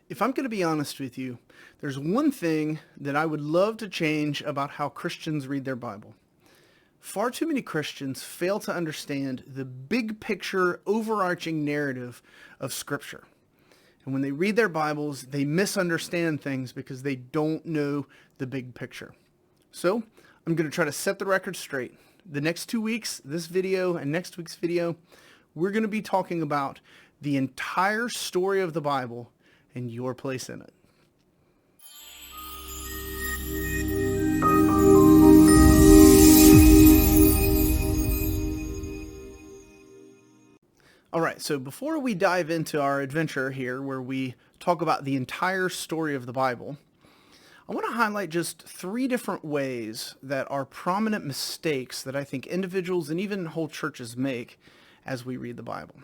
If I'm going to be honest with you, there's one thing that I would love to change about how Christians read their Bible. Far too many Christians fail to understand the big picture, overarching narrative of Scripture. And when they read their Bibles, they misunderstand things because they don't know the big picture. So, I'm going to try to set the record straight. The next 2 weeks, this video and next week's video, we're going to be talking about the entire story of the Bible and your place in it. All right, so before we dive into our adventure here, where we talk about the entire story of the Bible, I want to highlight just 3 different ways that are prominent mistakes that I think individuals and even whole churches make as we read the Bible.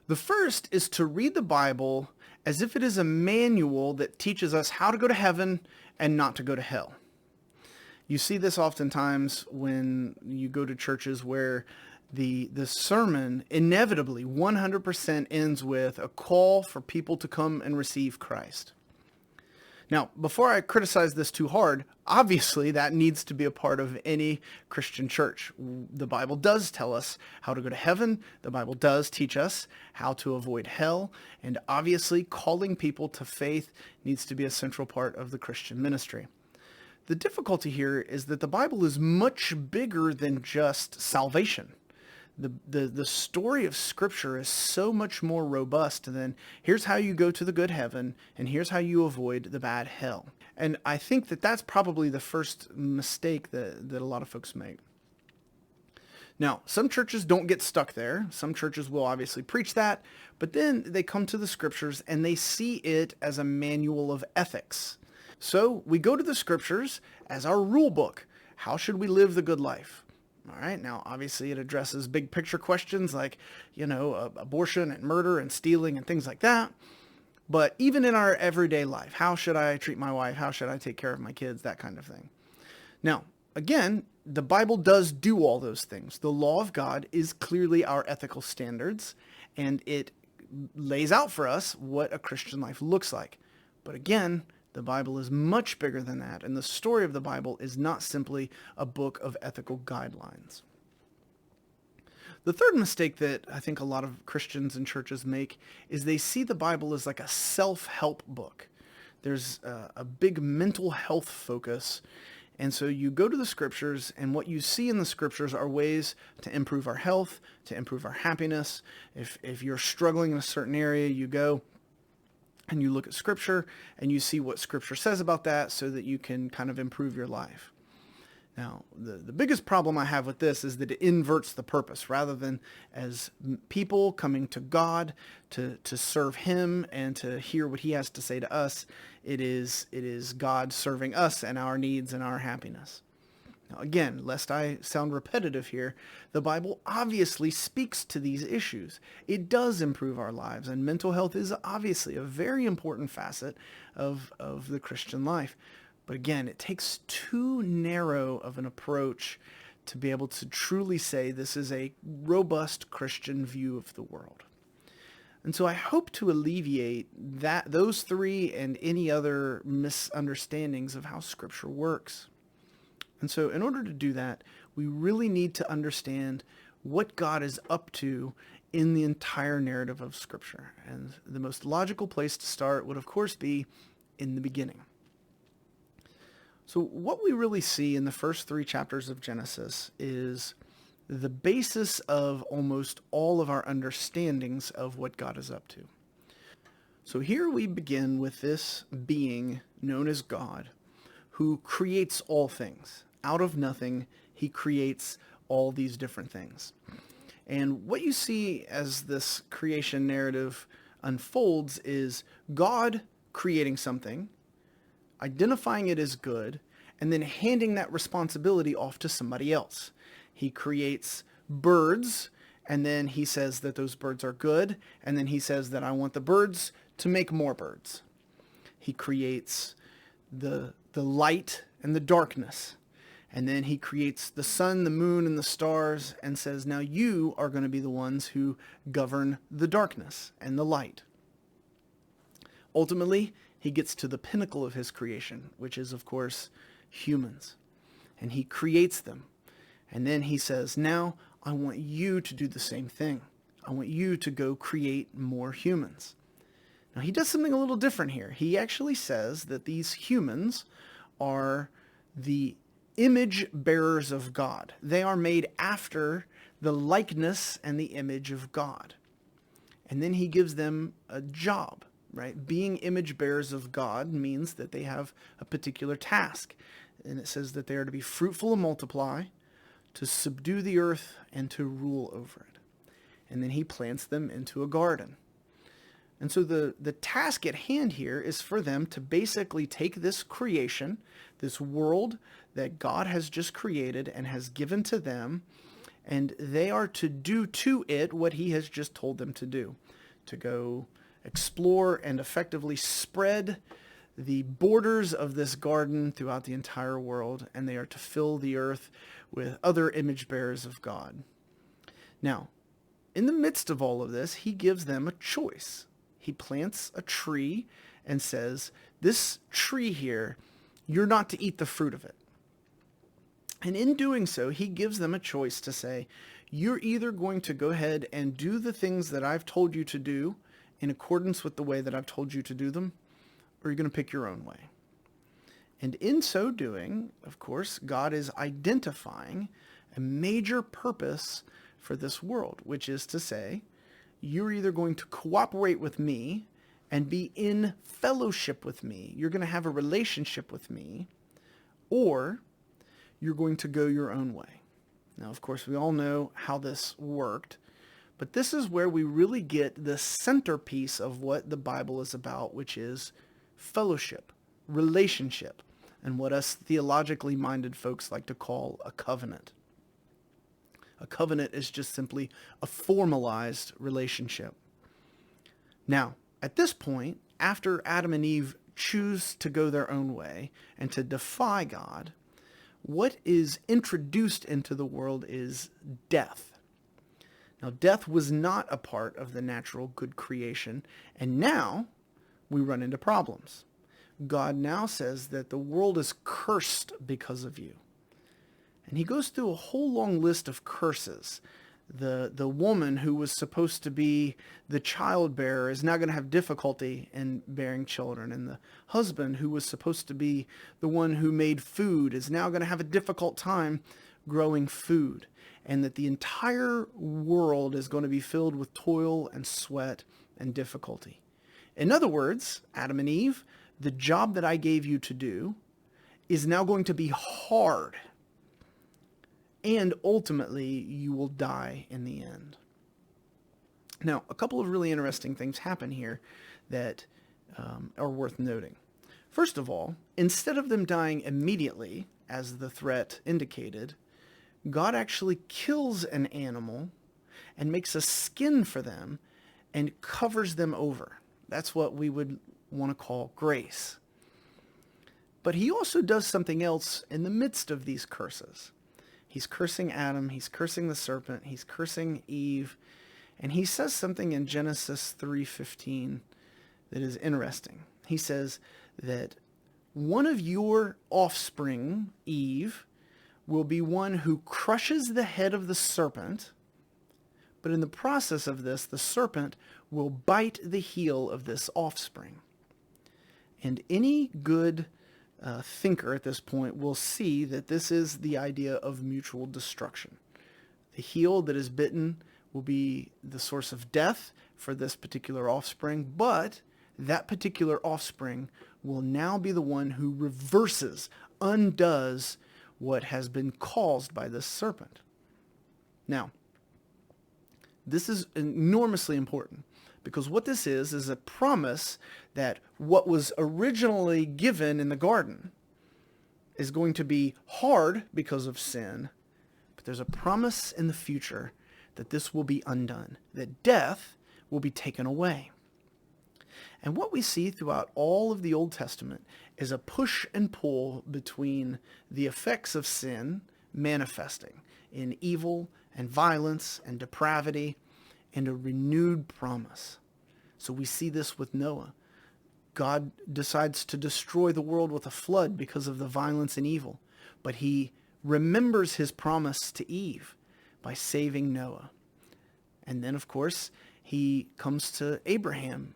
The first is to read the Bible as if it is a manual that teaches us how to go to heaven and not to go to hell. You see this oftentimes when you go to churches where the sermon inevitably 100% ends with a call for people to come and receive Christ. Now, before I criticize this too hard, obviously that needs to be a part of any Christian church. The Bible does tell us how to go to heaven. The Bible does teach us how to avoid hell. And obviously, calling people to faith needs to be a central part of the Christian ministry. The difficulty here is that the Bible is much bigger than just salvation. The story of Scripture is so much more robust than here's how you go to the good heaven and here's how you avoid the bad hell. And I think that that's probably the first mistake that a lot of folks make. Now, some churches don't get stuck there. Some churches will obviously preach that, but then they come to the Scriptures and they see it as a manual of ethics. So we go to the Scriptures as our rule book. How should we live the good life? All right, now obviously it addresses big picture questions like, abortion and murder and stealing and things like that. But even in our everyday life, how should I treat my wife? How should I take care of my kids? That kind of thing. Now, again, the Bible does do all those things. The law of God is clearly our ethical standards, and it lays out for us what a Christian life looks like. But again, the Bible is much bigger than that, and the story of the Bible is not simply a book of ethical guidelines. The third mistake that I think a lot of Christians and churches make is they see the Bible as like a self-help book. There's a big mental health focus, and so you go to the Scriptures, and what you see in the Scriptures are ways to improve our health, to improve our happiness. If you're struggling in a certain area, you go and you look at Scripture and you see what Scripture says about that so that you can kind of improve your life. Now, the biggest problem I have with this is that it inverts the purpose. Rather than as people coming to God to serve Him and to hear what He has to say to us, it is God serving us and our needs and our happiness. Now, again, lest I sound repetitive here, the Bible obviously speaks to these issues. It does improve our lives, and mental health is obviously a very important facet of the Christian life. But again, it takes too narrow of an approach to be able to truly say this is a robust Christian view of the world. And so I hope to alleviate those 3 and any other misunderstandings of how Scripture works. And so in order to do that, we really need to understand what God is up to in the entire narrative of Scripture. And the most logical place to start would, of course, be in the beginning. So what we really see in the first 3 chapters of Genesis is the basis of almost all of our understandings of what God is up to. So here we begin with this being known as God, who creates all things. Out of nothing, He creates all these different things. And what you see as this creation narrative unfolds is God creating something, identifying it as good, and then handing that responsibility off to somebody else. He creates birds, and then He says that those birds are good, and then He says that I want the birds to make more birds. He creates the light and the darkness. And then He creates the sun, the moon, and the stars and says, now you are going to be the ones who govern the darkness and the light. Ultimately, he gets to the pinnacle of his creation, which is, of course, humans. And he creates them. And then he says, now I want you to do the same thing. I want you to go create more humans. Now, he does something a little different here. He actually says that these humans are the image bearers of God. They are made after the likeness and the image of God. And then he gives them a job, right? Being image bearers of God means that they have a particular task. And it says that they are to be fruitful and multiply, to subdue the earth, and to rule over it. And then he plants them into a garden. And so the task at hand here is for them to basically take this creation, this world that God has just created and has given to them, and they are to do to it what he has just told them to do, to go explore and effectively spread the borders of this garden throughout the entire world, and they are to fill the earth with other image bearers of God. Now, in the midst of all of this, he gives them a choice. He plants a tree and says, this tree here, you're not to eat the fruit of it. And in doing so, he gives them a choice to say, you're either going to go ahead and do the things that I've told you to do in accordance with the way that I've told you to do them, or you're going to pick your own way. And in so doing, of course, God is identifying a major purpose for this world, which is to say, you're either going to cooperate with me and be in fellowship with me, you're going to have a relationship with me, or you're going to go your own way. Now, of course, we all know how this worked, but this is where we really get the centerpiece of what the Bible is about, which is fellowship, relationship, and what us theologically minded folks like to call a covenant. A covenant is just simply a formalized relationship. Now, at this point, after Adam and Eve choose to go their own way and to defy God, what is introduced into the world is death. Now, death was not a part of the natural good creation, and now we run into problems. God now says that the world is cursed because of you. And he goes through a whole long list of curses. The woman who was supposed to be the childbearer is now going to have difficulty in bearing children. And the husband who was supposed to be the one who made food is now going to have a difficult time growing food. And that the entire world is going to be filled with toil and sweat and difficulty. In other words, Adam and Eve, the job that I gave you to do is now going to be hard. And ultimately, you will die in the end. Now, a couple of really interesting things happen here that are worth noting. First of all, instead of them dying immediately, as the threat indicated, God actually kills an animal and makes a skin for them and covers them over. That's what we would want to call grace. But he also does something else in the midst of these curses. He's cursing Adam, he's cursing the serpent, he's cursing Eve, and he says something in Genesis 3:15 that is interesting. He says that one of your offspring, Eve, will be one who crushes the head of the serpent, but in the process of this, the serpent will bite the heel of this offspring. And any good thinker at this point will see that this is the idea of mutual destruction. The heel that is bitten will be the source of death for this particular offspring, but that particular offspring will now be the one who reverses, undoes what has been caused by this serpent. Now, this is enormously important because what this is a promise that what was originally given in the garden is going to be hard because of sin, but there's a promise in the future that this will be undone, that death will be taken away. And what we see throughout all of the Old Testament is a push and pull between the effects of sin manifesting in evil and violence and depravity and a renewed promise. So we see this with Noah. God decides to destroy the world with a flood because of the violence and evil. But he remembers his promise to Eve by saving Noah. And then, of course, he comes to Abraham.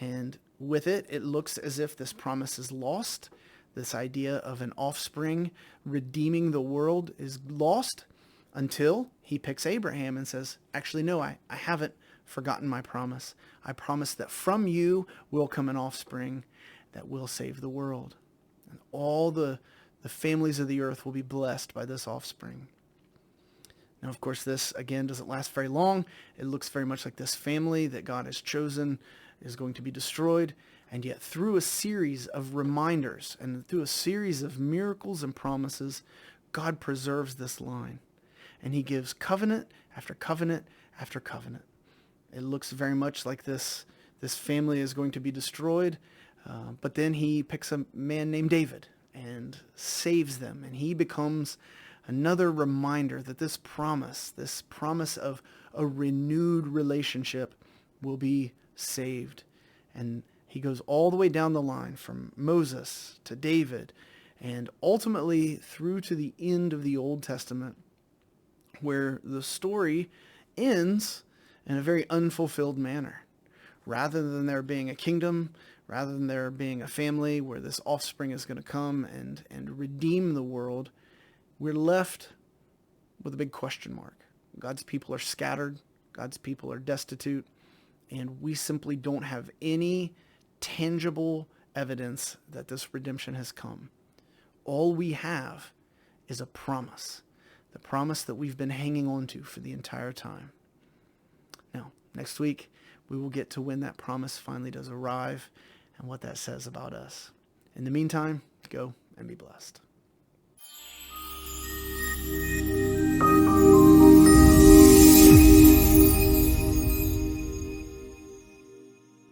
And with it, it looks as if this promise is lost. This idea of an offspring redeeming the world is lost until he picks Abraham and says, actually, no, I haven't forgotten my promise. I promise that from you will come an offspring that will save the world. And all the families of the earth will be blessed by this offspring. Now, of course, this, again, doesn't last very long. It looks very much like this family that God has chosen is going to be destroyed. And yet, through a series of reminders and through a series of miracles and promises, God preserves this line. And he gives covenant after covenant after covenant. It looks very much like this family is going to be destroyed. But then he picks a man named David and saves them. And he becomes another reminder that this promise of a renewed relationship will be saved. And he goes all the way down the line from Moses to David and ultimately through to the end of the Old Testament, where the story ends in a very unfulfilled manner. Rather than there being a kingdom, rather than there being a family where this offspring is going to come and redeem the world, we're left with a big question mark. God's people are scattered. God's people are destitute. And we simply don't have any tangible evidence that this redemption has come. All we have is a promise. The promise that we've been hanging on to for the entire time. Now, next week, we will get to when that promise finally does arrive and what that says about us. In the meantime, go and be blessed.